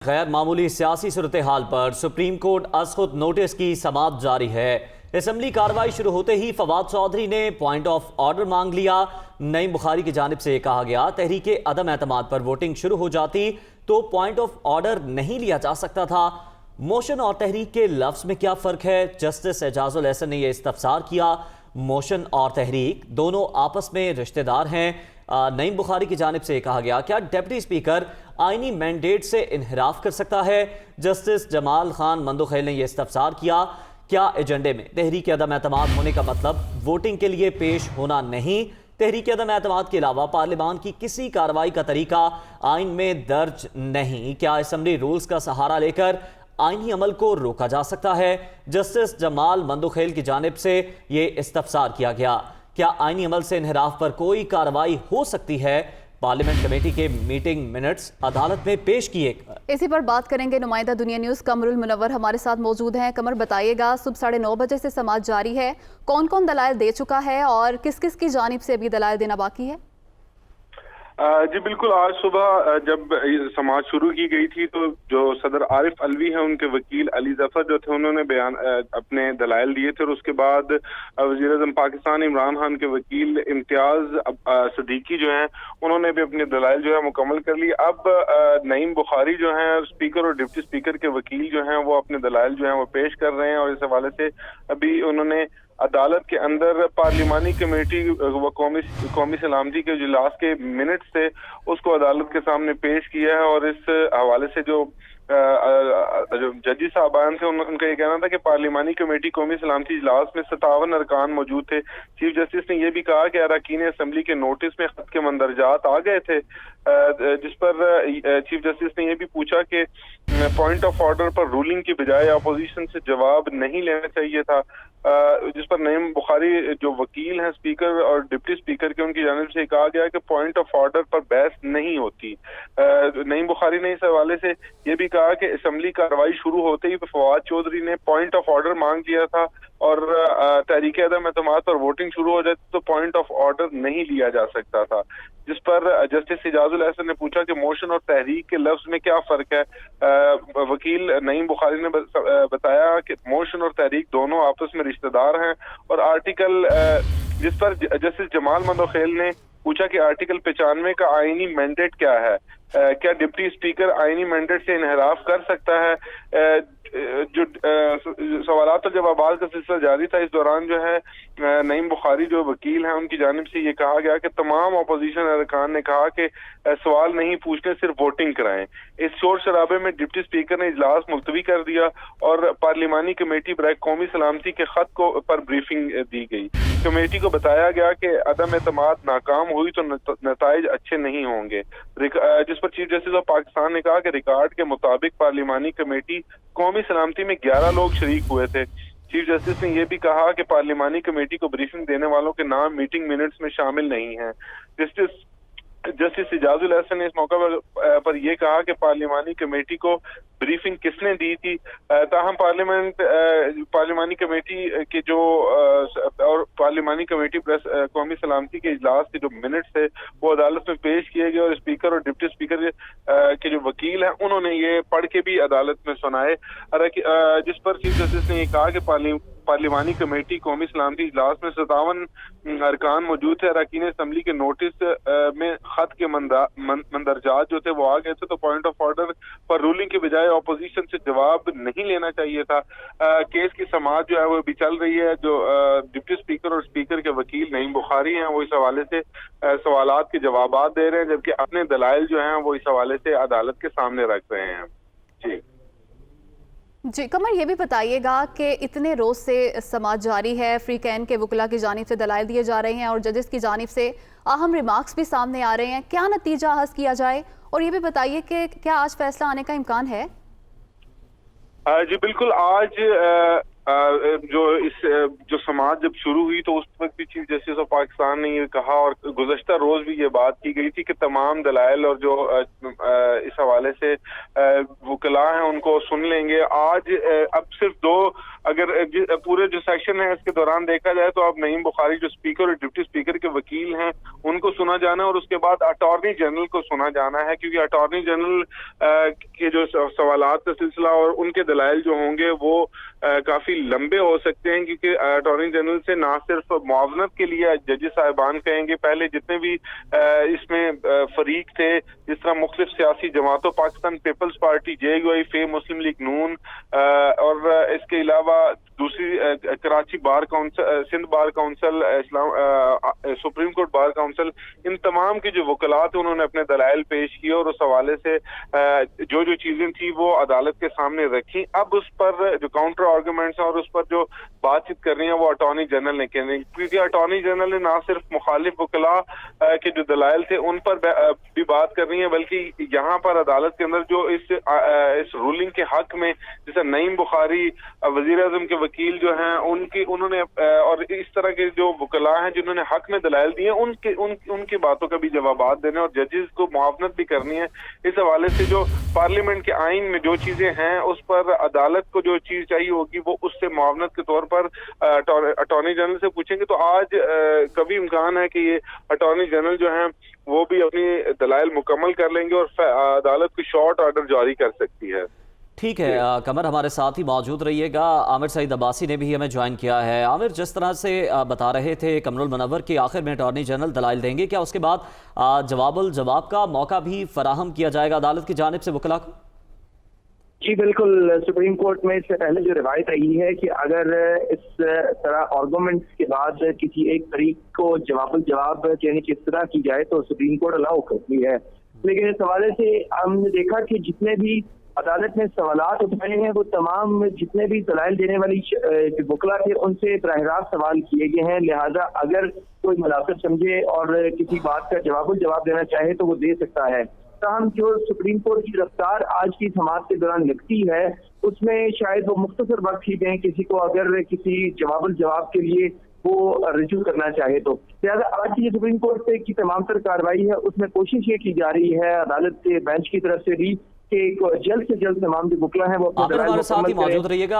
غیر معمولی سیاسی صورتحال پر سپریم کورٹ از خود نوٹس کی سماعت جاری ہے۔ اسمبلی کارروائی شروع ہوتے ہی فواد چودھری نے پوائنٹ آف آرڈر مانگ لیا۔ نعیم بخاری کی جانب سے کہا گیا تحریک عدم اعتماد پر ووٹنگ شروع ہو جاتی تو پوائنٹ آف آرڈر نہیں لیا جا سکتا تھا۔ موشن اور تحریک کے لفظ میں کیا فرق ہے؟ جسٹس اعجاز الاحسن نے یہ استفسار کیا۔ موشن اور تحریک دونوں آپس میں رشتہ دار ہیں۔ نعیم بخاری کی جانب سے کہا گیا کیا ڈپٹی اسپیکر آئینی مینڈیٹ سے انحراف کر سکتا ہے؟ جسٹس جمال خان مندوخیل نے یہ استفسار کیا کیا ایجنڈے میں تحریک عدم اعتماد ہونے کا مطلب ووٹنگ کے لیے پیش ہونا نہیں؟ تحریک عدم اعتماد کے علاوہ پارلیمان کی کسی کارروائی کا طریقہ آئین میں درج نہیں۔ کیا اسمبلی رولز کا سہارا لے کر آئینی عمل کو روکا جا سکتا ہے؟ جسٹس جمال مندوخیل کی جانب سے یہ استفسار کیا گیا کیا آئینی عمل سے انحراف پر کوئی کارروائی ہو سکتی ہے؟ پارلیمنٹ کمیٹی کے میٹنگ منٹس عدالت میں پیش کیے۔ اسی پر بات کریں گے نمائندہ دنیا نیوز قمر المنور ہمارے ساتھ موجود ہیں۔ قمر بتائیے گا صبح 9:30 بجے سے سماعت جاری ہے، کون کون دلائل دے چکا ہے اور کس کس کی جانب سے ابھی دلائل دینا باقی ہے؟ جی بالکل، آج صبح جب سماعت شروع کی گئی تھی تو جو صدر عارف علوی ہیں ان کے وکیل علی ظفر جو تھے انہوں نے اپنے دلائل دیے تھے، اور اس کے بعد وزیر اعظم پاکستان عمران خان کے وکیل امتیاز صدیقی جو ہیں انہوں نے بھی اپنے دلائل جو ہے مکمل کر لی۔ اب نعیم بخاری جو ہیں اسپیکر اور ڈپٹی اسپیکر کے وکیل جو ہیں وہ اپنے دلائل جو ہیں وہ پیش کر رہے ہیں، اور اس حوالے سے ابھی انہوں نے عدالت کے اندر پارلیمانی کمیٹی و قومی سلامتی کے اجلاس کے منٹس تھے اس کو عدالت کے سامنے پیش کیا ہے، اور اس حوالے سے جو ججی صاحبان تھے ان کا یہ کہنا تھا کہ پارلیمانی کمیٹی قومی سلامتی اجلاس میں 57 ارکان موجود تھے۔ چیف جسٹس نے یہ بھی کہا کہ اراکین اسمبلی کے نوٹس میں خط کے مندرجات آ گئے تھے، جس پر چیف جسٹس نے یہ بھی پوچھا کہ پوائنٹ آف آرڈر پر رولنگ کی بجائے اپوزیشن سے جواب نہیں لینا چاہیے تھا، جس پر نعیم بخاری جو وکیل ہیں اسپیکر اور ڈپٹی اسپیکر کے ان کی جانب سے کہا گیا کہ پوائنٹ آف آرڈر پر بحث نہیں ہوتی۔ نعیم بخاری نے اس حوالے سے یہ بھی کہا کہ اسمبلی کارروائی شروع ہوتے ہی فواد چودھری نے پوائنٹ آف آرڈر مانگ لیا تھا، اور تحریک عدم اعتماد پر ووٹنگ شروع ہو جاتی تو پوائنٹ آف آرڈر نہیں لیا جا سکتا تھا، جس پر جسٹس اعجاز الاحسن نے پوچھا کہ موشن اور تحریک کے لفظ میں کیا فرق ہے؟ وکیل نعیم بخاری نے بتایا کہ موشن اور تحریک دونوں آپس میں رشتہ دار ہیں، اور آرٹیکل جس پر جسٹس جمال مندوخیل نے پوچھا کہ آرٹیکل 95 کا آئینی مینڈیٹ کیا ہے؟ کیا ڈپٹی اسپیکر آئینی مینڈیٹ سے انحراف کر سکتا ہے؟ جو سوالات اور جوابات کا سلسلہ جاری تھا، اس دوران جو ہے نعیم بخاری جو وکیل ہیں ان کی جانب سے یہ کہا گیا کہ تمام اپوزیشن ارکان نے کہا کہ سوال نہیں پوچھنے، صرف ووٹنگ کرائیں۔ اس شور شرابے میں ڈپٹی اسپیکر نے اجلاس ملتوی کر دیا اور پارلیمانی کمیٹی برائے قومی سلامتی کے خط کو پر بریفنگ دی گئی۔ کمیٹی کو بتایا گیا کہ عدم اعتماد ناکام ہوئی تو نتائج اچھے نہیں ہوں گے، جس پر چیف جسٹس آف پاکستان نے کہا کہ ریکارڈ کے مطابق پارلیمانی کمیٹی قومی سلامتی میں 11 لوگ شریک ہوئے تھے۔ چیف جسٹس نے یہ بھی کہا کہ پارلیمانی کمیٹی کو بریفنگ دینے والوں کے نام میٹنگ منٹس میں شامل نہیں ہیں۔ جسٹس اعجاز الاحسن نے اس موقع پر یہ کہا کہ پارلیمانی کمیٹی کو بریفنگ کس نے دی تھی؟ تاہم پارلیمانی کمیٹی کے جو اور پارلیمانی کمیٹی قومی سلامتی کے اجلاس کے جو منٹس تھے وہ عدالت میں پیش کیے گئے، اور اسپیکر اور ڈپٹی اسپیکر کے جو وکیل ہیں انہوں نے یہ پڑھ کے بھی عدالت میں سنائے، جس پر چیف جسٹس نے یہ کہا کہ پارلیمانی کمیٹی قومی سلامتی اجلاس میں 57 ارکان موجود تھے، اراکین اسمبلی کے نوٹس میں خط کے مندرجات جو تھے وہ آ گئے تھے، تو پوائنٹ آف آرڈر پر رولنگ کے بجائے اپوزیشن سے جواب نہیں لینا چاہیے تھا۔ کیس کی سماعت جو ہے وہ بھی چل رہی ہے۔ جو ڈپٹی اسپیکر اور اسپیکر کے وکیل نعیم بخاری ہیں وہ اس حوالے سے سوالات کے جوابات دے رہے ہیں، جبکہ اپنے دلائل جو ہیں وہ اس حوالے سے عدالت کے سامنے رکھ رہے ہیں۔ جی قمر، یہ بھی بتائیے گا کہ اتنے روز سے سماعت جاری ہے، فری کین کے وکلاء کی جانب سے دلائل دیے جا رہے ہیں اور ججز کی جانب سے اہم ریمارکس بھی سامنے آ رہے ہیں، کیا نتیجہ اخذ کیا جائے؟ اور یہ بھی بتائیے کہ کیا آج فیصلہ آنے کا امکان ہے؟ جی بالکل، آج جو سماعت جب شروع ہوئی تو اس وقت بھی چیف جسٹس آف پاکستان نے یہ کہا، اور گزشتہ روز بھی یہ بات کی گئی تھی کہ تمام دلائل اور جو اس حوالے سے وکلاء ہیں ان کو سن لیں گے۔ آج اب صرف دو، اگر پورے جو سیشن ہے اس کے دوران دیکھا جائے تو اب نعیم بخاری جو اسپیکر اور ڈپٹی اسپیکر کے وکیل ہیں ان کو سنا جانا ہے، اور اس کے بعد اٹارنی جنرل کو سنا کہاں جانا ہے، کیونکہ اٹارنی جنرل کے جو سوالات کا سلسلہ اور ان کے دلائل جو ہوں گے وہ کافی لمبے ہو سکتے ہیں، کیونکہ اٹارنی جنرل سے نہ صرف معاونت کے لیے ججز صاحبان کہیں گے، پہلے جتنے بھی اس میں فریق تھے جس طرح مختلف سیاسی جماعتوں، پاکستان پیپلز پارٹی، JUI، فے مسلم لیگ نون، اور اس کے علاوہ دوسری Karachi bar council, Sindh bar council, supreme court bar council, ان تمام کے جو وکلاء تھے انہوں نے اپنے دلائل پیش کیے اور اس حوالے سے جو چیزیں تھیں وہ عدالت کے سامنے رکھی۔ اب اس پر جو کاؤنٹر آرگومنٹس ہیں اور اس پر جو بات چیت کر رہی ہیں وہ اٹارنی جنرل نے کہنے، کیونکہ اٹارنی جنرل نے نہ صرف مخالف وکلاء کے جو دلائل تھے ان پر بھی بات کر رہی ہیں، بلکہ یہاں پر عدالت کے اندر جو اس رولنگ کے حق میں، جیسے نعیم بخاری وزیر اعظم کے وکیل جو ہیں انہوں نے، اور اس طرح کے جو وکلاء ہیں جنہوں نے حق میں دلائل دیے ان کی باتوں کا بھی جوابات دینے اور ججز کو معاونت بھی کرنی ہے۔ اس حوالے سے جو پارلیمنٹ کے آئین میں جو چیزیں ہیں اس پر عدالت کو جو چیز چاہیے ہوگی وہ اس سے معاونت کے طور پر اٹارنی جنرل سے پوچھیں گے۔ تو آج کبھی امکان ہے کہ یہ اٹارنی جنرل جو ہیں وہ بھی اپنی دلائل مکمل کر لیں گے اور عدالت کو شارٹ آرڈر جاری کر سکتی ہے۔ ٹھیک ہے قمر، ہمارے ساتھ ہی موجود رہیے گا۔ عامر سعید عباسی نے بھی ہمیں جوائن کیا ہے۔ عامر، جس طرح سے بتا رہے تھے کمر المنور کہ آخر میں اٹارنی جنرل دلائل دیں گے، کیا اس کے بعد جواب الجواب کا موقع بھی فراہم کیا جائے گا عدالت کی جانب سے وکلاء کو؟ جی بالکل، سپریم کورٹ میں اس سے پہلے جو روایت رہی ہے کہ اگر اس طرح آرگومنٹس کے بعد کسی ایک فریق کو جواب الجواب یعنی کہ اس طرح کی جائے تو سپریم کورٹ الاؤ کرتی ہے، لیکن اس حوالے سے ہم نے دیکھا کہ جتنے بھی عدالت نے سوالات اٹھائے ہیں وہ تمام جتنے بھی دلائل دینے والی وکلاء تھے ان سے براہ راست سوال کیے گئے ہیں، لہٰذا اگر کوئی مناسب سمجھے اور کسی بات کا جواب الجواب دینا چاہے تو وہ دے سکتا ہے۔ تاہم جو سپریم کورٹ کی رفتار آج کی سماعت کے دوران لگتی ہے اس میں شاید وہ مختصر وقت ہی دیں کسی کو اگر کسی جواب الجواب کے لیے وہ رجوع کرنا چاہے تو، لہٰذا آج کی سپریم کورٹ سے کی تمام تر کارروائی ہے اس میں کوشش یہ کی جا رہی ہے عدالت کے بینچ کی طرف سے بھی کہ جلد سے جلد تمام جو وکلاء ہیں وہ اپنے عامر، ہمارے ساتھ ہی موجود رہیے گا۔